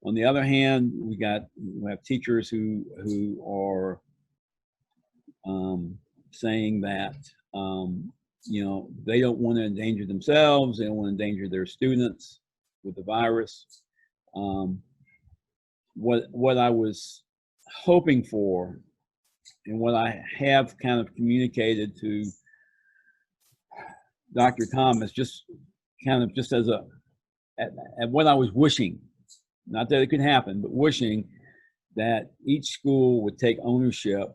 On the other hand, we have teachers who are saying that they don't want to endanger themselves. They don't want to endanger their students with the virus. What I was hoping for, and what I have kind of communicated to Dr. Thomas, just as at what I was wishing, not that it could happen, but wishing that each school would take ownership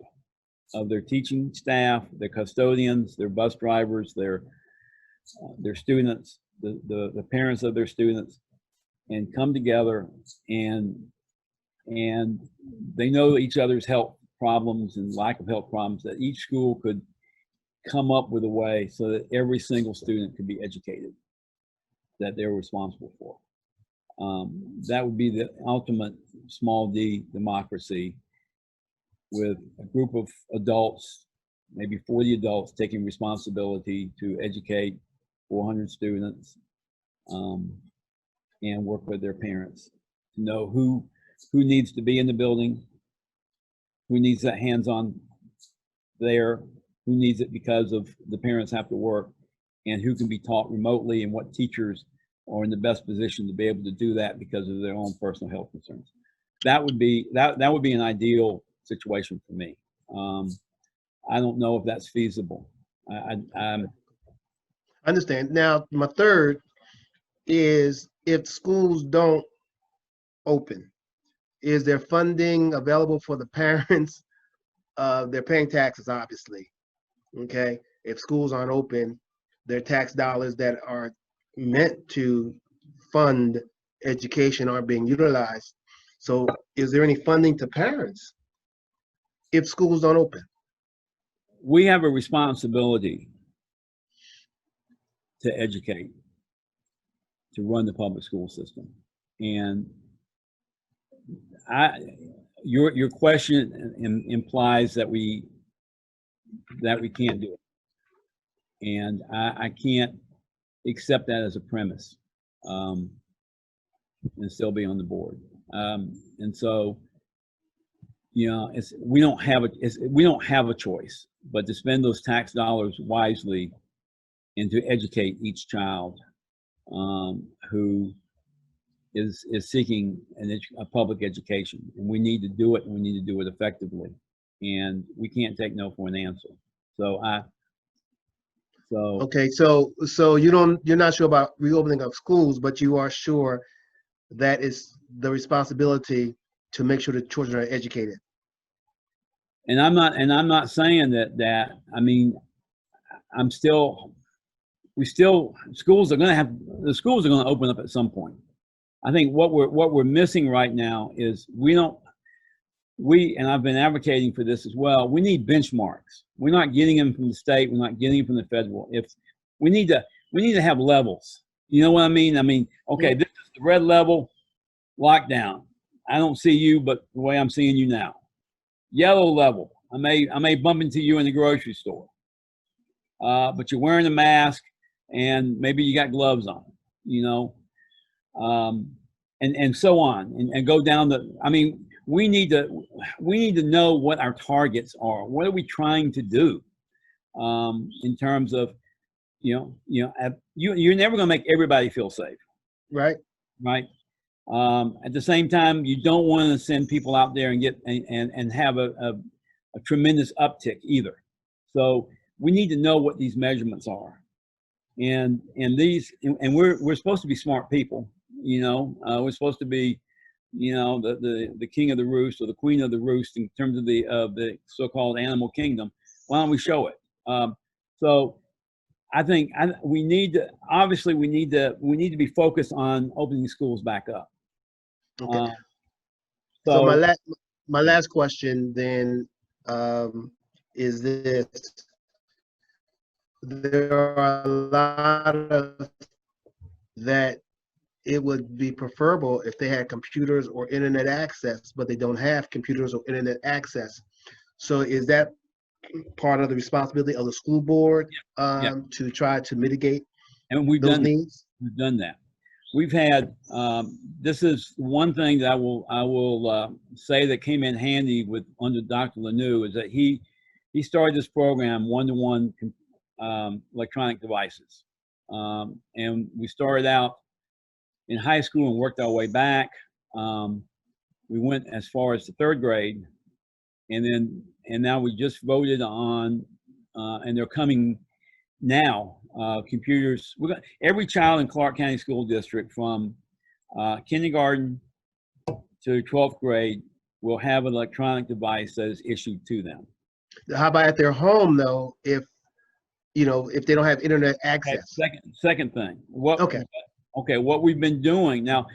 of their teaching staff, their custodians, their bus drivers, their students, the parents of their students, and come together and they know each other's health problems and lack of health problems, that each school could come up with a way so that every single student could be educated that they're responsible for. That would be the ultimate small d democracy, with a group of adults, maybe 40 adults, taking responsibility to educate 400 students, and work with their parents to know who needs to be in the building, who needs that hands-on there, who needs it because of the parents have to work, and who can be taught remotely, and what teachers are in the best position to be able to do that because of their own personal health concerns. That would be an ideal situation for me. I don't know if that's feasible. I understand. Now, my third is, if schools don't open, is there funding available for the parents? They're paying taxes, obviously. Okay. If schools aren't open, their tax dollars that are meant to fund education aren't being utilized. So is there any funding to parents if schools don't open? We have a responsibility to educate, to run the public school system. And your question implies that we can't do it. And I can't accept that as a premise, and still be on the board. And so, you know, we don't have a choice but to spend those tax dollars wisely and to educate each child who is seeking a public education. And we need to do it, and we need to do it effectively. And we can't take no for an answer. Okay, so you're not sure about reopening of schools, but you are sure that it's the responsibility to make sure the children are educated. And I'm not saying that I mean, schools are going to open up at some point. I think what we're missing right now is and I've been advocating for this as well. We need benchmarks. We're not getting them from the state. We're not getting them from the federal. If we need to have levels. You know what I mean? I mean, okay, this is the red level, lockdown. I don't see you, but the way I'm seeing you now. Yellow level, I may bump into you in the grocery store, but you're wearing a mask and maybe you got gloves on, you know, and so on, and go down I mean, we need to know what our targets are. What are we trying to do in terms of, you're never going to make everybody feel safe, right? At the same time, you don't want to send people out there and get and have a tremendous uptick either. So we need to know what these measurements are, and we're supposed to be smart people. We're supposed to be, the king of the roost or the queen of the roost in terms of the so-called animal kingdom. Why don't we show it? So I think we need to be focused on opening schools back up. Okay. So my last question then is this: there are a lot of that it would be preferable if they had computers or internet access, but they don't have computers or internet access. So is that part of the responsibility of the school board to try to mitigate those needs? We've done that. We've had, this is one thing that I will say that came in handy under Dr. Lanou, is that he started this program, one-to-one electronic devices. And we started out in high school and worked our way back. We went as far as the third grade, and now we just voted on, and they're coming now, computers. Every child in Clarke County School District from kindergarten to 12th grade will have an electronic device that is issued to them. How about at their home though? If if they don't have internet access. Okay, second thing. Okay. What we've been doing now,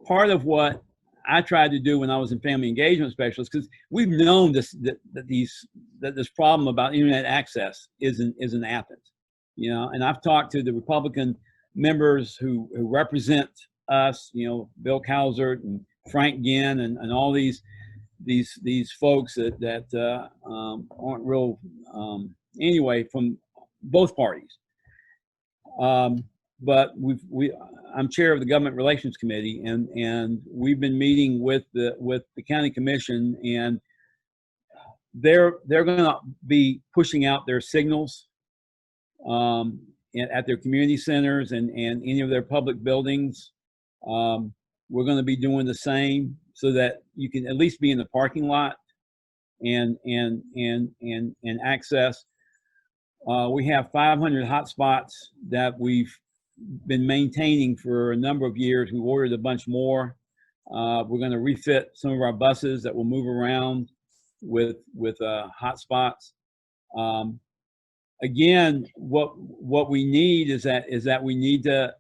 part of what I tried to do when I was in family engagement specialist, because we've known that this problem about internet access is in Athens, and I've talked to the Republican members who represent us, Bill Calzert and Frank Ginn and all these folks that aren't real anyway from both parties. But I'm chair of the Government Relations Committee, and we've been meeting with the county commission, and they're going to be pushing out their signals at their community centers and any of their public buildings. We're going to be doing the same so that you can at least be in the parking lot and access. We have 500 hotspots that we've been maintaining for a number of years. We've ordered a bunch more. We're going to refit some of our buses that will move around with hotspots. Again, what we need is that we need the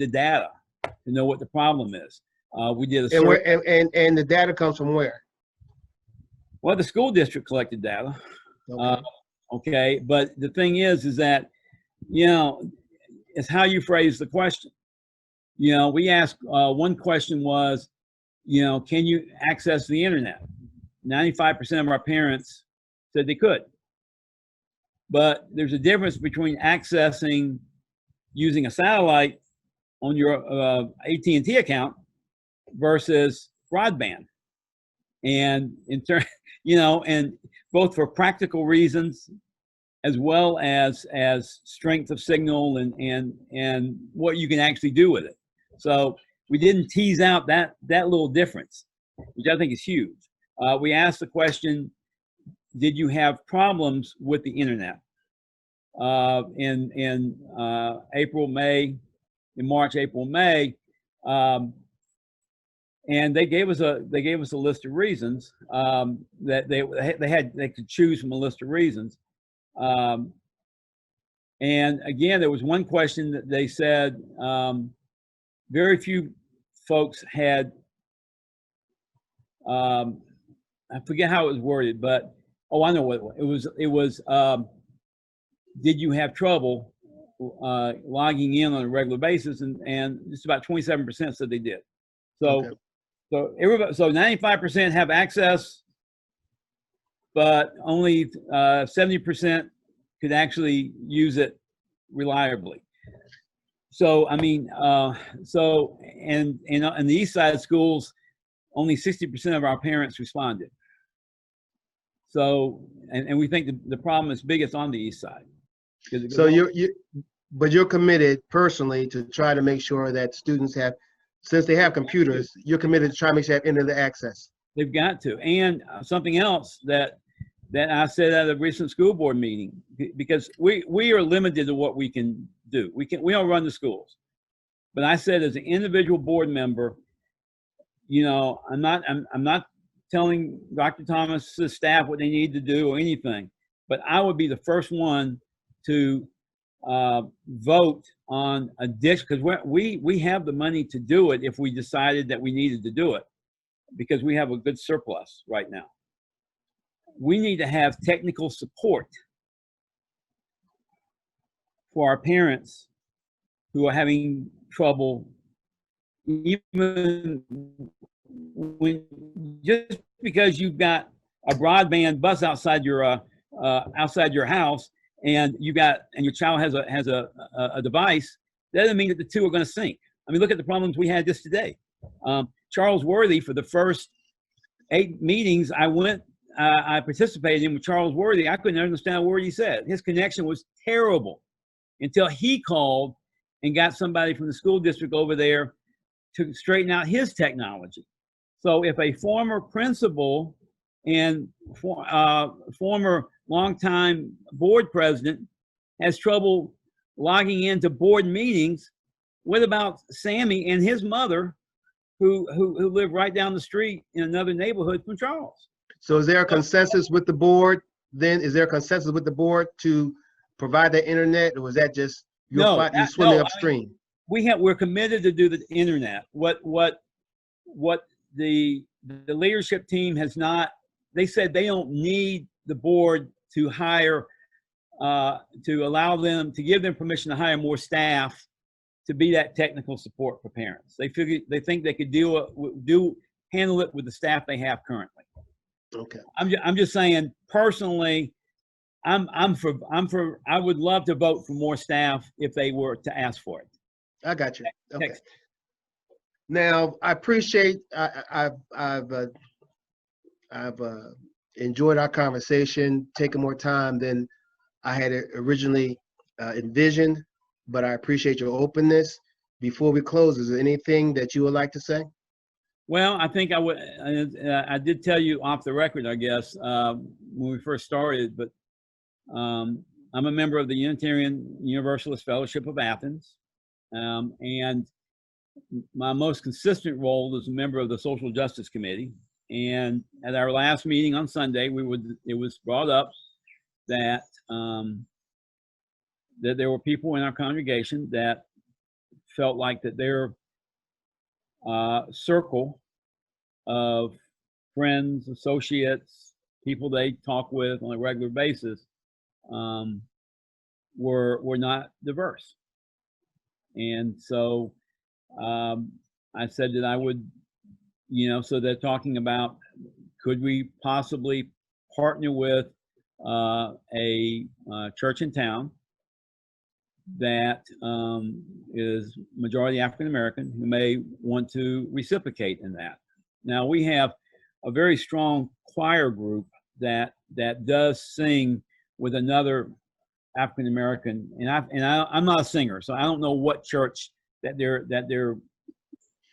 data to know what the problem is. We did a survey. And the data comes from where? Well, the school district collected data. Okay. Okay, but the thing is that, it's how you phrase the question. We asked, one question was, can you access the internet? 95% of our parents said they could. But there's a difference between accessing using a satellite on your AT&T account versus broadband. And and both for practical reasons as well as strength of signal and what you can actually do with it. So we didn't tease out that little difference, which I think is huge. We asked the question, did you have problems with the internet? In March, April, May, and they gave us a list of reasons that they could choose from a list of reasons. And again, there was one question that they said very few folks had. I forget how it was worded, but I know what it was. It was did you have trouble logging in on a regular basis? And just about 27% said they did. So. Okay. So 95% have access, but only 70% could actually use it reliably. So I mean, and in the East Side schools, only 60% of our parents responded. So and we think the problem is biggest on the East Side. So you're committed personally to try to make sure that students have. Since they have computers, you're committed to try to make sure they have internet access. They've got to. And something else that I said at a recent school board meeting, because we are limited to what we can do. We don't run the schools. But I said as an individual board member, I'm not telling Dr. Thomas's staff what they need to do or anything, but I would be the first one to vote on a dish, because we have the money to do it if we decided that we needed to do it, because we have a good surplus right now. We need to have technical support for our parents who are having trouble, even just because you've got a broadband bus outside your house, and your child has a device, that doesn't mean that the two are going to sync. I mean, look at the problems we had just today. Charles Worthy, for the first 8 meetings I participated in with Charles Worthy, I couldn't understand a word he said. His connection was terrible until he called and got somebody from the school district over there to straighten out his technology. So if a former principal and former longtime board president has trouble logging into board meetings. What about Sammy and his mother, who live right down the street in another neighborhood from Charles? So is there a consensus with the board? Then is there a consensus with the board to provide the internet, or was that just you're swimming upstream? I mean, we're committed to do the internet. What the leadership team has not. They said they don't need the board to hire, to allow them, to give them permission to hire more staff to be that technical support for parents. They think they could handle it with the staff they have currently. Okay. I'm just saying personally, I'm for I would love to vote for more staff if they were to ask for it. I got you. Okay. Now I appreciate I've enjoyed our conversation, taking more time than I had originally envisioned, but I appreciate your openness. Before we close, is there anything that you would like to say? Well, I think I did tell you off the record, I guess, when we first started, but I'm a member of the Unitarian Universalist Fellowship of Athens, and my most consistent role is a member of the Social Justice Committee. And at our last meeting on Sunday, it was brought up that that there were people in our congregation that felt like that their circle of friends, associates, people they talk with on a regular basis were not diverse. And so I said that I would, so they're talking about, could we possibly partner with a church in town that is majority African American, who may want to reciprocate in that. Now we have a very strong choir group that does sing with another African American, and I'm not a singer, so I don't know what church that they're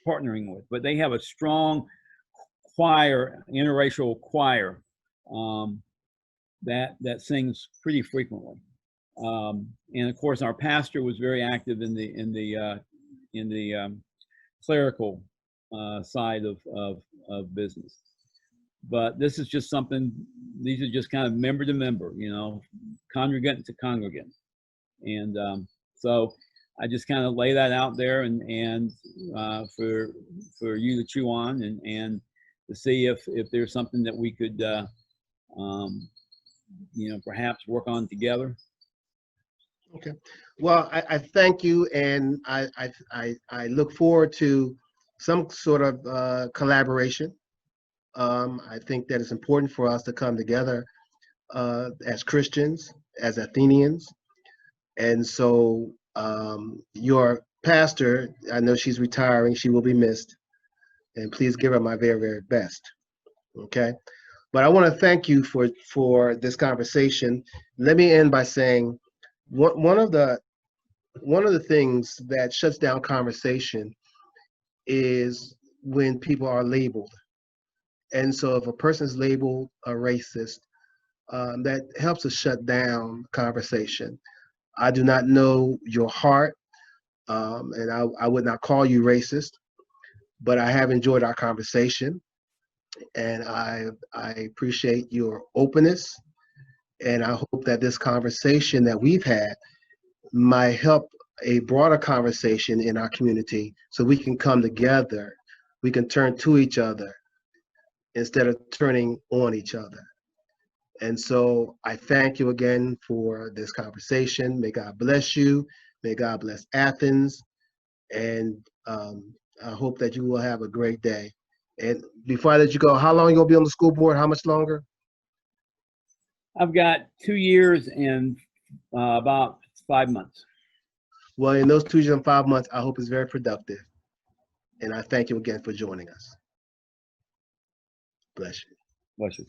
partnering with, but they have a strong choir, interracial choir, that sings pretty frequently. And of course, our pastor was very active in the clerical side of business. But this is just something. These are just kind of member to member, congregant to congregant, and so I just kind of lay that out there and for you to chew on and to see if there's something that we could perhaps work on together. Okay. Well, I thank you, and I look forward to some sort of collaboration. I think that it's important for us to come together as Christians, as Athenians, and so your pastor, I know she's retiring; she will be missed, and please give her my very, very best. Okay. But I want to thank you for this conversation. Let me end by saying, one of the things that shuts down conversation is when people are labeled. And so if a person is labeled a racist, that helps to shut down conversation. I do not know your heart, and I would not call you racist, but I have enjoyed our conversation, and I appreciate your openness. And I hope that this conversation that we've had might help a broader conversation in our community so we can come together. We can turn to each other instead of turning on each other. And so I thank you again for this conversation. May God bless you. May God bless Athens. And I hope that you will have a great day. And before I let you go, how long are you going to be on the school board? How much longer? I've got 2 years and about 5 months. Well, in those 2 years and 5 months, I hope it's very productive. And I thank you again for joining us. Bless you. Bless you.